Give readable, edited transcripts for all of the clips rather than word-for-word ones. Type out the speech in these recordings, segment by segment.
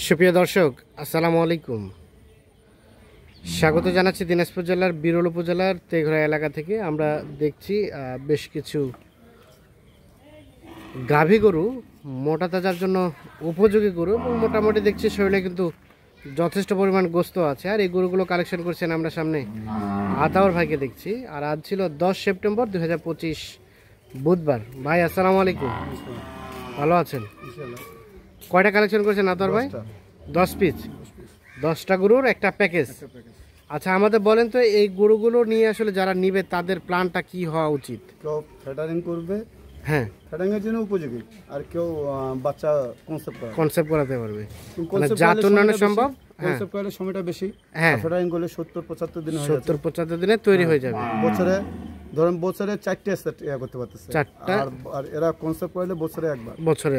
সুপ্রিয় দর্শক, আসসালামু আলাইকুম। স্বাগত জানাচ্ছি দিনাজপুর জেলার বিরল উপজেলার তেঘরা এলাকা থেকে। আমরা দেখছি বেশ কিছু গাভী গরু, মোটা তাজার জন্য উপযোগী গরু, এবং মোটামুটি দেখছি শরীরে কিন্তু যথেষ্ট পরিমাণ গোস্ত আছে। আর এই গরুগুলো কালেকশন করছেন আমরা সামনে আতাউর ভাইকে দেখছি। আর আজ ছিল 10 সেপ্টেম্বর 2025 বুধবার। ভাই আসসালামু আলাইকুম, ভালো আছেন? কয়টা কালেকশন করেছেন আতাউর ভাই? 10 পিস, 10টা গরুর একটা প্যাকেজ। আচ্ছা, আমাদের বলেন তো, এই গরুগুলো নিয়ে আসলে যারা নিবে তাদের প্ল্যানটা কি হওয়া উচিত? কেউ ফ্যাটারিং করবে, হ্যাঁ, ফ্যাটারিং এর জন্য উপযোগী, আর কেউ বাচ্চা কনসেপ্ট করাতে পারবে, মানে কনসেপ্ট জাত উন্নয়ন সম্ভব। কনসেপ্ট করলে সময়টা বেশি। হ্যাঁ, ফ্যাটারিং করলে 70-75 দিন হয়ে যাবে। 70-75 দিনে তৈরি হয়ে যাবে। বছরে ধরেন বছরে 4টে সেট করতে পারতেছে। 4টা। আর এরা কনসেপ্ট করলে বছরে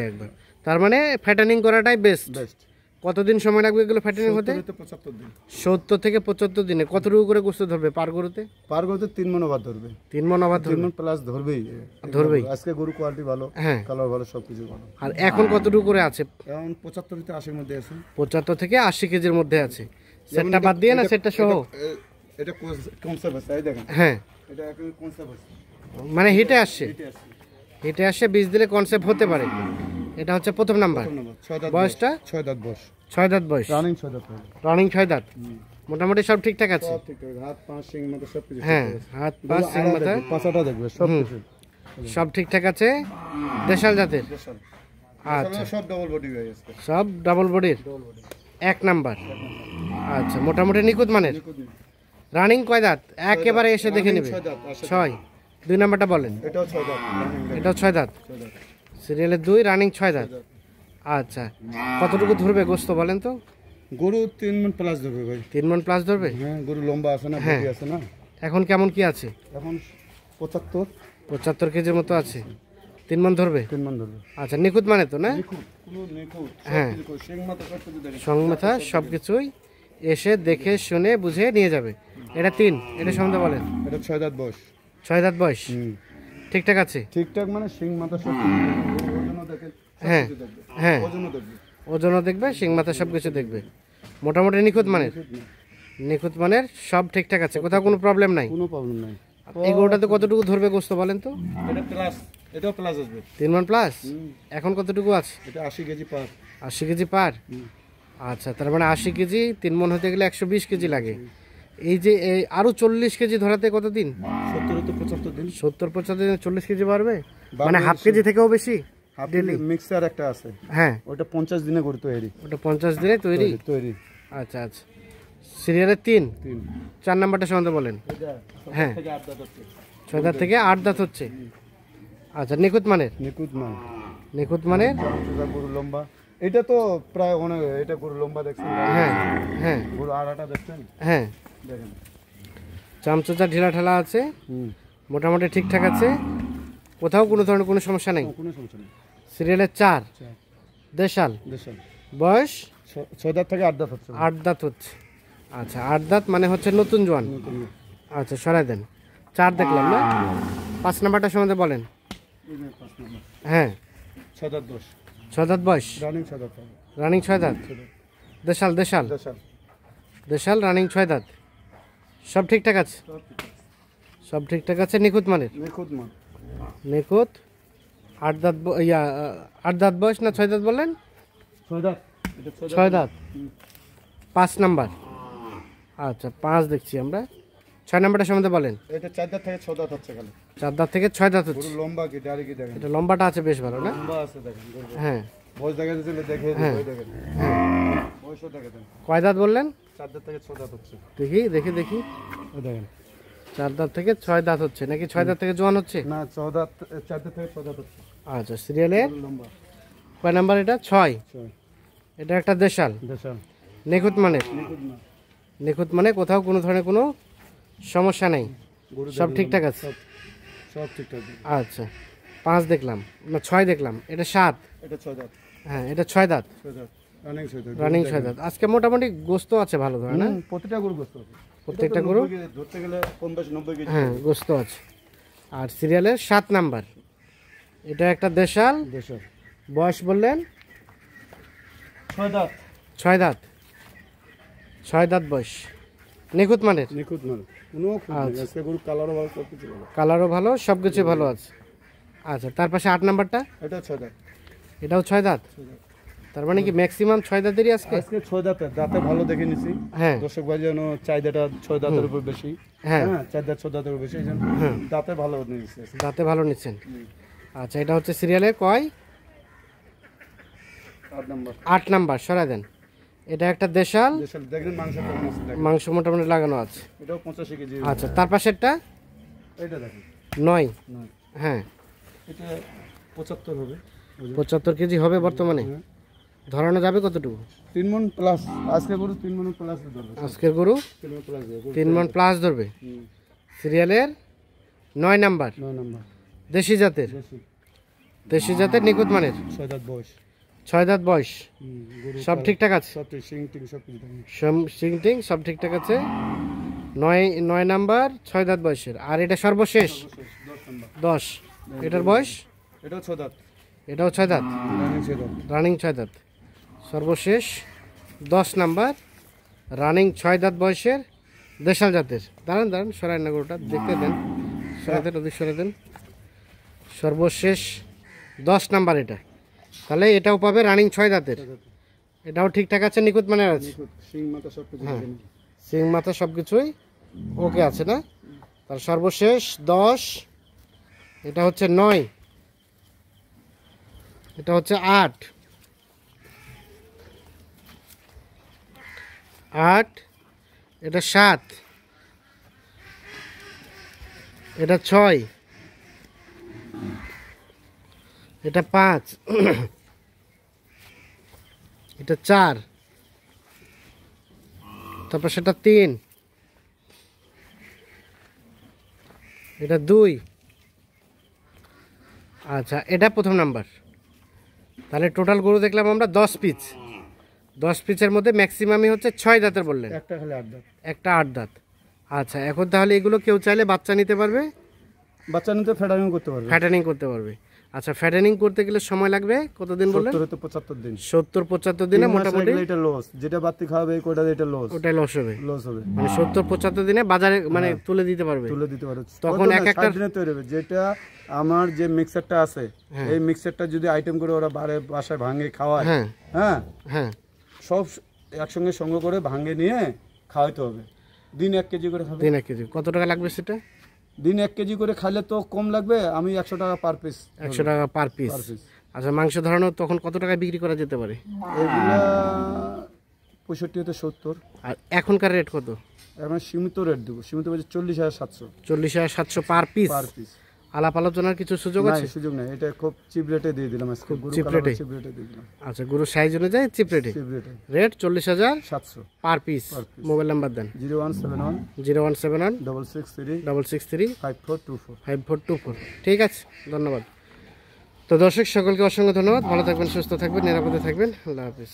একবার। তার মানে ফ্যাটানিং করাটাই বেস্ট। বেস্ট। কতদিন সময় লাগবে এগুলো ফ্যাটানিং হতে? 70 দিন। 70 থেকে 75 দিনে কতটুকু করে গোস্ত ধরবে পার গরুতে? পার গরুতে 3 মণ আবার ধরবে। 3 মণ আবার 3 মণ প্লাস ধরবেই। আজকে গরু কোয়ালিটি ভালো, হ্যাঁ, কালার ভালো, সবকিছু ভালো। আর এখন কতটুকু করে আছে? এখন 75 থেকে 80 এর মধ্যে আছে। 75 থেকে 80 কেজির মধ্যে আছে। সেটটা বাদ দিয়ে না সেটটা সহ? এটা কনসেপ্ট আছে, এই দেখেন। হ্যাঁ, এটা একদম কনসেপ্ট আছে, মানে হিটে আসছে। হিটে আসছে, বীজ দিলে কনসেপ্ট হতে পারে। এটা হচ্ছে প্রথম নাম্বার। বয়সটা 6 দাঁত বয়স। 6 দাঁত বয়স, রানিং 6 দাঁত। রানিং 6 দাঁত। মোটামুটি সব ঠিকঠাক আছে। সব ঠিকঠাক, হাত পা শিং মাথা সব কিছু। হ্যাঁ, হাত পা শিং মাথা পাছাটা দেখবে, সব কিছু সব ঠিকঠাক আছে। দেশাল জাতের। আচ্ছা, সব ডাবল বডি হয়ে গেছে, সব ডাবল বডির এক নাম্বার। আচ্ছা, মোটামুটি নিখুঁত মানের। রানিং কয় দাঁত? একেবারে এসে দেখে নেবে। 6। 2 নাম্বারটা বলেন। এটাও 6 দাঁত। এটাও 6 দাঁত। সিরিয়ালের 2, রানিং 6 দাঁত। আচ্ছা, কতটুকু ধরবে গোস্ত বলেন তো? গরু 3 মণ প্লাস ধরবে ভাই। 3 মণ প্লাস ধরবে? হ্যাঁ, গরু লম্বা আছে না, বডি আছে না। এখন কেমন কি আছে? এখন 75 কেজির মতো আছে। 3 মণ ধরবে? 3 মণ ধরবে। আচ্ছা, নিখুঁত মানে তো না? নিখুঁত। হ্যাঁ, শিং মাথা সব কিছু দেখে, সং মাথা সবকিছুই এসে দেখে শুনে বুঝে নিয়ে যাবে। এটা 3, এটা সম্বন্ধে বলেন। এটা 6 দাঁত বয়স। 6 দাঁত বয়স, ঠিকঠাক আছে? ঠিকঠাক মানে শিং মাথা সব কিছু ওজনও দেখে, হ্যাঁ হ্যাঁ, ওজনও দেখবে, ওজনও দেখবে, শিং মাথা সব কিছু দেখবে। মোটামুটি নিখুঁত মানের। নিখুঁত মানের, সব ঠিকঠাক আছে, কোথাও কোনো প্রবলেম নাই? কোনো প্রবলেম নাই। এই গরুটাতে কতটুকু ধরবে গোস্ত বলেন তো? এটা প্লাস, এটাও প্লাস আসবে। 3 মণ প্লাস। এখন কতটুকু আছে? এটা 80 কেজি পার। 80 কেজি পার। আচ্ছা, তার মানে 80 কেজি 3 মণ হতে গেলে 120 কেজি লাগে। এই যে আরো 40 কেজি ধরাতে কতদিন? 70-75 দিন। 70-75 দিনে 40 কেজি বাড়বে, মানে হাফ কেজি থেকেও বেশি। ডেইলি মিক্সার একটা আছে, হ্যাঁ, ওটা 50 দিনে করে তৈরি। ওটা 50 দিনে তৈরি। আচ্ছা আচ্ছা, সিরিয়ালের 3। 4 নাম্বারটা সম্বন্ধে বলেন। হ্যাঁ, 6 দাঁত থেকে 8 দাঁত হচ্ছে। আচ্ছা, নিখুঁত মানের। নিখুঁত মানের। গরু লম্বা, এটা তো প্রায় অনেক, এটা গরু লম্বা দেখছেন। হ্যাঁ হ্যাঁ, গরু আড়াটা দেখছেন। হ্যাঁ, দেখেন চামচা ঢিলা ঢালা আছে, মোটামুটি ঠিকঠাক আছে, কোথাও কোনো ধরনের কোনো সমস্যা নেই। কোনো সমস্যা নেই। সিরিয়ালের 4, দেশাল। বয়স 6 দাঁত থেকে 8 দাঁত হচ্ছে। 8 দাঁত হচ্ছে। আচ্ছা, 8 দাঁত মানে হচ্ছে নতুন জোয়ান। আচ্ছা, সরাই দেন। 4 দেখলাম না। 5 নাম্বারটা সম্বন্ধে বলেন। হ্যাঁ, 6 দাঁত বয়স। 6 দাঁত বয়স, রানিং 6 দাঁত। রানিং 6 দাঁত। দেশাল দেশাল দেশাল, রানিং 6 দাঁত। সব ঠিকঠাক আছে, সব ঠিকঠাক আছে। নিখুঁত মানের। নিখুঁত। 8 দাঁত, 8 দাঁত বয়স না 6 দাঁত বললেন? 6 দাঁত। 5 নাম্বার। আচ্ছা, 5 দেখছি আমরা। 6 নাম্বারটা সম্বন্ধে বলেন। এটা 4 দাঁত থেকে 6 দাঁত হচ্ছে খালি। 4 দাঁত থেকে 6 দাঁত হচ্ছে। লম্বা কি দাড়ি কি দেখেন। এটা লম্বাটা আছে বেশ ভালো না? লম্বা আছে দেখেন। হ্যাঁ, বয়স দেখা যাচ্ছে, দেখে দেখেন। বয়সও দেখে দেন। কয় দাঁত বললেন? 4 দাঁত থেকে 6 দাঁত হচ্ছে। দেখি দেখি দেখি, দেখেন। 4 দাঁত থেকে 6 দাঁত হচ্ছে নাকি 6 দাঁত থেকে জোয়ান হচ্ছে? না, 4 দাঁত 4 দাঁত থেকে 6 দাঁত হচ্ছে। আচ্ছা, সিরিয়ালের লম্বা। কয় নাম্বার এটা? 6। এটা একটা দেশাল। নিখুঁত মানের। নিখুঁত মানে কোথাও কোনো ধরনের কোনো সমস্যা নেই, সব ঠিকঠাক আছে। সব ঠিকঠাক। আচ্ছা, 5 দেখলাম না 6 দেখলাম। এটা 7। এটা 6 দাঁত। হ্যাঁ, এটা 6 দাঁত। রানিং 6 দাঁত। আজকে মোটামুটি গোস্ত আছে ভালো ধরে না? প্রতিটা গরু গোস্ত আছে। প্রত্যেকটা গরু ধরতে গেলে 50-90 কেজি। হ্যাঁ, গোস্ত আছে। আর সিরিয়ালের 7 নাম্বার। এটা একটা দেশাল। বয়স বললেন? 6 দাঁত। 6 দাঁত, 6 দাঁত বয়স, নিখুঁত মানের, নিখুঁত মাল, কোনো খুঁত নেই। আজকে গরু কালারও ভালো, সব কিছু ভালো। কালারও ভালো, সব কিছু ভালো আছে। আচ্ছা, তার পাশে 8 নাম্বারটা, এটা 6 দাঁত। এটাও 6 দাঁত। তার মানে কি ম্যাক্সিমাম 6 দাঁতেরই আজকে? আজকে 6 দাঁতের, দাঁতে ভালো দেখে নিছি। হ্যাঁ দর্শক ভাই যেন চাহিদাটা 6 দাঁতের উপর বেশি। হ্যাঁ, 4 দাঁত 6 দাঁতের উপর বেশি, এই জন্য দাঁতে ভালো নিয়েছি আজকে। দাঁতে ভালো নিচ্ছেন। আচ্ছা, এটা হচ্ছে সিরিয়ালে কয়? 8 নাম্বার। 8 নাম্বার, সরাই দেন। এটা একটা দেশাল, দেশাল দেখেন, মাংস কেমন আছে দেখেন। মাংস মোটামুটি লাগানো আছে। এটাও 85 কেজি। আচ্ছা, তার পাশেরটা এটা দেখেন 9। না, হ্যাঁ, এটা 75 হবে। 75 কেজি হবে বর্তমানে। হ্যাঁ। ধরানো যাবে কতটুকু? 3 মণ প্লাস। আজকে গরু 3 মণ প্লাস ধরবে। আজকের গরু 3 মণ প্লাস দেবে। 3 মণ প্লাস ধরবে। সিরিয়ালের 9 নাম্বার, 9 নাম্বার। দেশি জাতের, দেশি, দেশি জাতের নিখুঁত মানের, 6 দাঁত বয়স। 6 দাঁত বয়স, গরু সব ঠিকঠাক আছে, সব ঠিক, সিং টিং সব কিছু দেখেন। সিং টিং সব ঠিকঠাক আছে। 9 নাম্বার, 6 দাঁত বয়সের। আর এটা সর্বশেষ 10 নাম্বার। 10, এটার বয়স? এটাও 6 দাঁত। এটাও 6 দাঁত, রানিং 6 দাঁত। রানিং 6 দাঁত। সর্বশেষ 10 নাম্বার, রানিং 6 দাঁত বয়সের দেশাল জাতের। দাঁড়ান দাঁড়ান, সরাই না গরুটা, দেখতে দেন, সরাই দেন, ওদিক সরাই দেন। সর্বশেষ 10 নাম্বার এটা, তাহলে এটাও পাবে রানিং 6 দাঁতের। এটাও ঠিকঠাক আছে, নিখুঁত মানের আছে। সিং মাথা সব কিছু হ্যাঁ, দেখেন। সিং মাথা সব কিছুই ওকে আছে না? তার সর্বশেষ 10, এটা হচ্ছে 9, এটা হচ্ছে 8, এটা 7, এটা 6, এটা 5, এটা 4, তারপর সেটা 3, এটা 2। আচ্ছা, এটা প্রথম নাম্বার। তাহলে টোটাল গরু দেখলাম আমরা 10 পিস। 10 পিসের মধ্যে ম্যাক্সিমামই হচ্ছে 6 দাঁতের বললেন, একটা খালি 8 দাঁত। একটা 8 দাঁত। আচ্ছা, এখন তাহলে এগুলো কেউ চাইলে বাচ্চা নিতে পারবে, বাচ্চা নিতে ফেডারিং করতে পারবে। ফ্যাটেনিং করতে পারবে। আচ্ছা, ফ্যাটেনিং করতে গেলে সময় লাগবে কতদিন বললেন? 70 থেকে 75 দিন। 70-75 দিনে মোটামুটি এটা লস, যেটা বাড়তি খাওয়াবে এই কোটা এটা লস। ওটাই লস হবে। লস হবে, মানে 70-75 দিনে বাজারে মানে তুলে দিতে পারবে। তুলে দিতে পারো। তখন এক একটা দিনে তৈরি হবে। যেটা আমার যে মিক্সারটা আছে, এই মিক্সারটা যদি আইটেম করে ওরা বাসায় ভাঙে খাওয়ায়, হ্যাঁ হ্যাঁ, হ্যাঁ, সব একসঙ্গে সঙ্গে করে ভাঙে নিয়ে খাওয়াইতে হবে। দিন 1 কেজি করে খাবে। দিন 1 কেজি কত টাকা লাগবে সেটা? দিন 1 কেজি করে খাইলে তো কম লাগবে। আমি 100 টাকা পার পিস। 100 টাকা পার পিস। আচ্ছা, মাংস ধরানো তখন কত টাকায় বিক্রি করা যেতে পারে? এগুলা 65 থেকে 70। আর এখনকার রেট কত? এখন সীমিত রেট দেবো, সীমিত বলছে 40,700 40,700 পার পিস। Per piece. আলাপ আলোচনার কিছু সুযোগ নাই, আছে? সুযোগ নাই। এটা খুব চিপ রেটে দিয়ে দিলাম আজকে। খুব গরু cheap কালার rate এ? চিপ রেটে দিয়ে দিলাম। আচ্ছা, গরুর সাইজ অনুযায়ী চিপ রেটে চিপ রেটে rate 40,700 per piece. Per piece। Mobile number দেন। 0171 0171 663 663 5424। 5424। ঠিক আছে, ধন্যবাদ। তো দর্শক সকলকে অসংখ্য ধন্যবাদ। ভালো থাকবেন, সুস্থ থাকবেন, নিরাপদে থাকবেন। আল্লাহ হাফিজ।